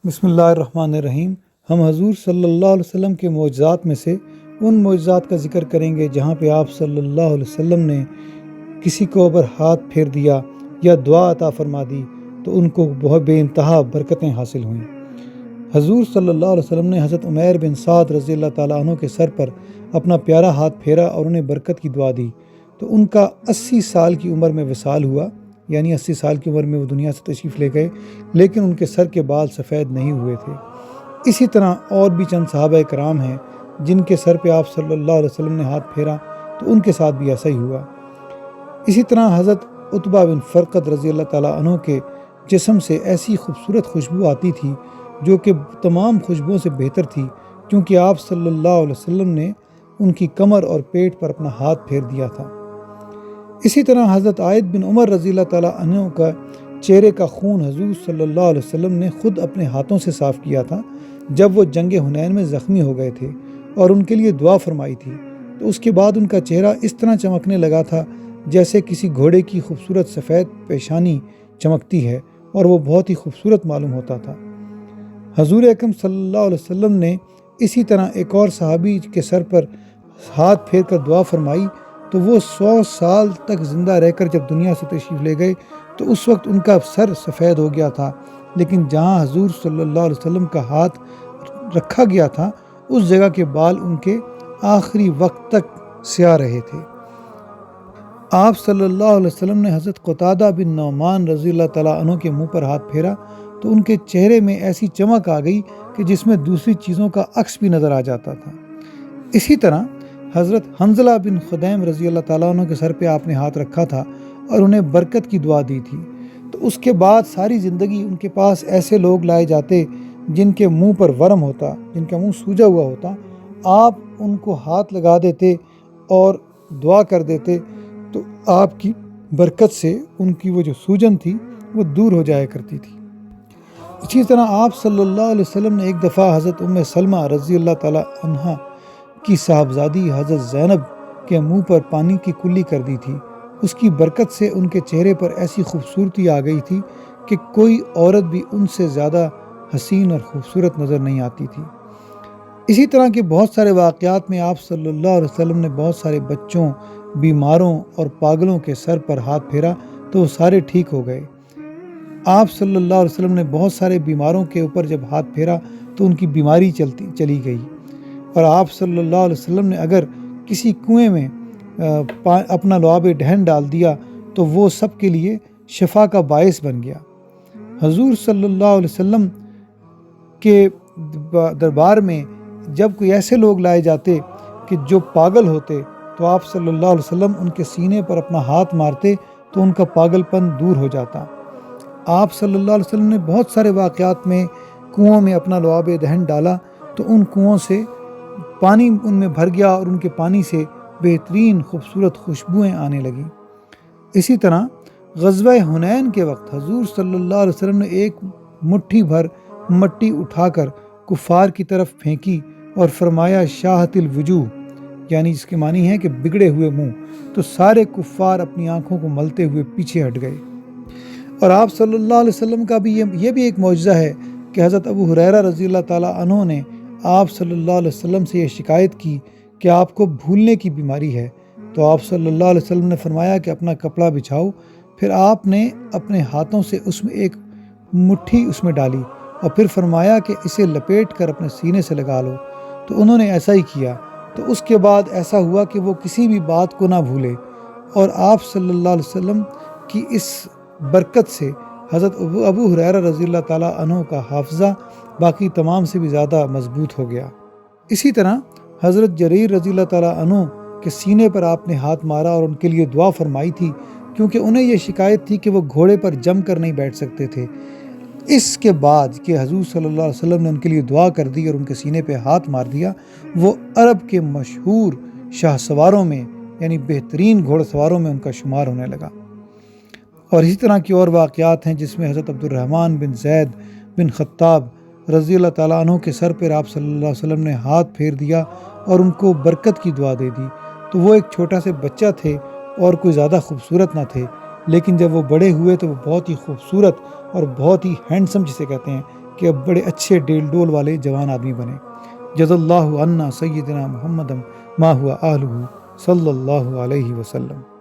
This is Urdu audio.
بسم اللہ الرحمن الرحیم۔ ہم حضور صلی اللہ علیہ وسلم کے معجزات میں سے ان معجزات کا ذکر کریں گے جہاں پہ آپ صلی اللہ علیہ وسلم نے کسی کو اوپر ہاتھ پھیر دیا یا دعا عطا فرما دی تو ان کو بہت بے انتہا برکتیں حاصل ہوئیں۔ حضور صلی اللہ علیہ وسلم نے حضرت عمیر بن سعد رضی اللہ تعالیٰ عنہ کے سر پر اپنا پیارا ہاتھ پھیرا اور انہیں برکت کی دعا دی تو ان کا 80 سال کی عمر میں وصال ہوا، یعنی 80 سال کی عمر میں وہ دنیا سے تشریف لے گئے، لیکن ان کے سر کے بال سفید نہیں ہوئے تھے۔ اسی طرح اور بھی چند صحابہ کرام ہیں جن کے سر پہ آپ صلی اللہ علیہ وسلم نے ہاتھ پھیرا تو ان کے ساتھ بھی ایسا ہی ہوا۔ اسی طرح حضرت عتبہ بن فرقد رضی اللہ تعالیٰ عنہ کے جسم سے ایسی خوبصورت خوشبو آتی تھی جو کہ تمام خوشبوؤں سے بہتر تھی، کیونکہ آپ صلی اللہ علیہ وسلم نے ان کی کمر اور پیٹ پر اپنا ہاتھ پھیر دیا تھا۔ اسی طرح حضرت عائد بن عمر رضی اللہ تعالیٰ عنہ کا چہرے کا خون حضور صلی اللہ علیہ وسلم نے خود اپنے ہاتھوں سے صاف کیا تھا جب وہ جنگ حنین میں زخمی ہو گئے تھے اور ان کے لیے دعا فرمائی تھی، تو اس کے بعد ان کا چہرہ اس طرح چمکنے لگا تھا جیسے کسی گھوڑے کی خوبصورت سفید پیشانی چمکتی ہے، اور وہ بہت ہی خوبصورت معلوم ہوتا تھا۔ حضور اکرم صلی اللہ علیہ وسلم نے اسی طرح ایک اور صحابی کے سر پر ہاتھ پھیر کر دعا فرمائی تو وہ 100 سال تک زندہ رہ کر جب دنیا سے تشریف لے گئے تو اس وقت ان کا سر سفید ہو گیا تھا، لیکن جہاں حضور صلی اللہ علیہ وسلم کا ہاتھ رکھا گیا تھا اس جگہ کے بال ان کے آخری وقت تک سیاہ رہے تھے۔ آپ صلی اللہ علیہ وسلم نے حضرت قتادہ بن نعمان رضی اللہ تعالیٰ عنہ کے منہ پر ہاتھ پھیرا تو ان کے چہرے میں ایسی چمک آ گئی کہ جس میں دوسری چیزوں کا عکس بھی نظر آ جاتا تھا۔ اسی طرح حضرت حنظلہ بن خدیم رضی اللہ تعالیٰ عنہ کے سر پہ آپ نے ہاتھ رکھا تھا اور انہیں برکت کی دعا دی تھی، تو اس کے بعد ساری زندگی ان کے پاس ایسے لوگ لائے جاتے جن کے منہ پر ورم ہوتا، جن کا منہ سوجا ہوا ہوتا، آپ ان کو ہاتھ لگا دیتے اور دعا کر دیتے تو آپ کی برکت سے ان کی وہ جو سوجن تھی وہ دور ہو جایا کرتی تھی۔ اسی طرح آپ صلی اللہ علیہ وسلم نے ایک دفعہ حضرت ام سلمہ رضی اللہ تعالیٰ عنہ کی صاحبزادی حضرت زینب کے منہ پر پانی کی کلی کر دی تھی۔ اس کی برکت سے ان کے چہرے پر ایسی خوبصورتی آ گئی تھی کہ کوئی عورت بھی ان سے زیادہ حسین اور خوبصورت نظر نہیں آتی تھی۔ اسی طرح کے بہت سارے واقعات میں آپ صلی اللہ علیہ وسلم نے بہت سارے بچوں، بیماروں اور پاگلوں کے سر پر ہاتھ پھیرا تو وہ سارے ٹھیک ہو گئے۔ آپ صلی اللہ علیہ وسلم نے بہت سارے بیماروں کے اوپر جب ہاتھ پھیرا تو ان کی بیماری چلی گئی، اور آپ صلی اللہ علیہ وسلم نے اگر کسی کنویں میں اپنا لعاب دہن ڈال دیا تو وہ سب کے لیے شفا کا باعث بن گیا۔ حضور صلی اللہ علیہ وسلم کے دربار میں جب کوئی ایسے لوگ لائے جاتے کہ جو پاگل ہوتے تو آپ صلی اللہ علیہ وسلم ان کے سینے پر اپنا ہاتھ مارتے تو ان کا پاگل پن دور ہو جاتا۔ آپ صلی اللہ علیہ وسلم نے بہت سارے واقعات میں کنووں میں اپنا لعاب دہن ڈالا تو ان کنووں سے پانی ان میں بھر گیا اور ان کے پانی سے بہترین خوبصورت خوشبوئیں آنے لگیں۔ اسی طرح غزوہ حنین کے وقت حضور صلی اللہ علیہ وسلم نے ایک مٹھی بھر مٹی اٹھا کر کفار کی طرف پھینکی اور فرمایا شاہت الوجوہ، یعنی جس کے معنی ہے کہ بگڑے ہوئے منہ، تو سارے کفار اپنی آنکھوں کو ملتے ہوئے پیچھے ہٹ گئے۔ اور آپ صلی اللہ علیہ وسلم کا بھی یہ بھی ایک معجزہ ہے کہ حضرت ابو ہریرہ رضی اللہ تعالیٰ عنہ نے آپ صلی اللہ علیہ وسلم سے یہ شکایت کی کہ آپ کو بھولنے کی بیماری ہے، تو آپ صلی اللہ علیہ وسلم نے فرمایا کہ اپنا کپڑا بچھاؤ، پھر آپ نے اپنے ہاتھوں سے اس میں ایک مٹھی اس میں ڈالی اور پھر فرمایا کہ اسے لپیٹ کر اپنے سینے سے لگا لو، تو انہوں نے ایسا ہی کیا، تو اس کے بعد ایسا ہوا کہ وہ کسی بھی بات کو نہ بھولے، اور آپ صلی اللہ علیہ وسلم کی اس برکت سے حضرت ابو ہریرہ رضی اللہ تعالیٰ عنہ کا حافظہ باقی تمام سے بھی زیادہ مضبوط ہو گیا۔ اسی طرح حضرت جریر رضی اللہ تعالیٰ عنہ کے سینے پر آپ نے ہاتھ مارا اور ان کے لیے دعا فرمائی تھی، کیونکہ انہیں یہ شکایت تھی کہ وہ گھوڑے پر جم کر نہیں بیٹھ سکتے تھے۔ اس کے بعد کہ حضور صلی اللہ علیہ وسلم نے ان کے لیے دعا کر دی اور ان کے سینے پہ ہاتھ مار دیا، وہ عرب کے مشہور شاہ سواروں میں یعنی بہترین گھوڑ سواروں میں ان کا شمار ہونے لگا۔ اور اسی طرح کی اور واقعات ہیں جس میں حضرت عبد الرحمن بن زید بن خطاب رضی اللہ تعالیٰ عنہ کے سر پر آپ صلی اللہ علیہ وسلم نے ہاتھ پھیر دیا اور ان کو برکت کی دعا دے دی، تو وہ ایک چھوٹا سے بچہ تھے اور کوئی زیادہ خوبصورت نہ تھے، لیکن جب وہ بڑے ہوئے تو وہ بہت ہی خوبصورت اور بہت ہی ہینڈسم جسے کہتے ہیں کہ اب بڑے اچھے ڈیل ڈول والے جوان آدمی بنے۔ جز اللہ عنا سیدنا محمد ما ہوا آلہ صلی اللہ علیہ وسلم۔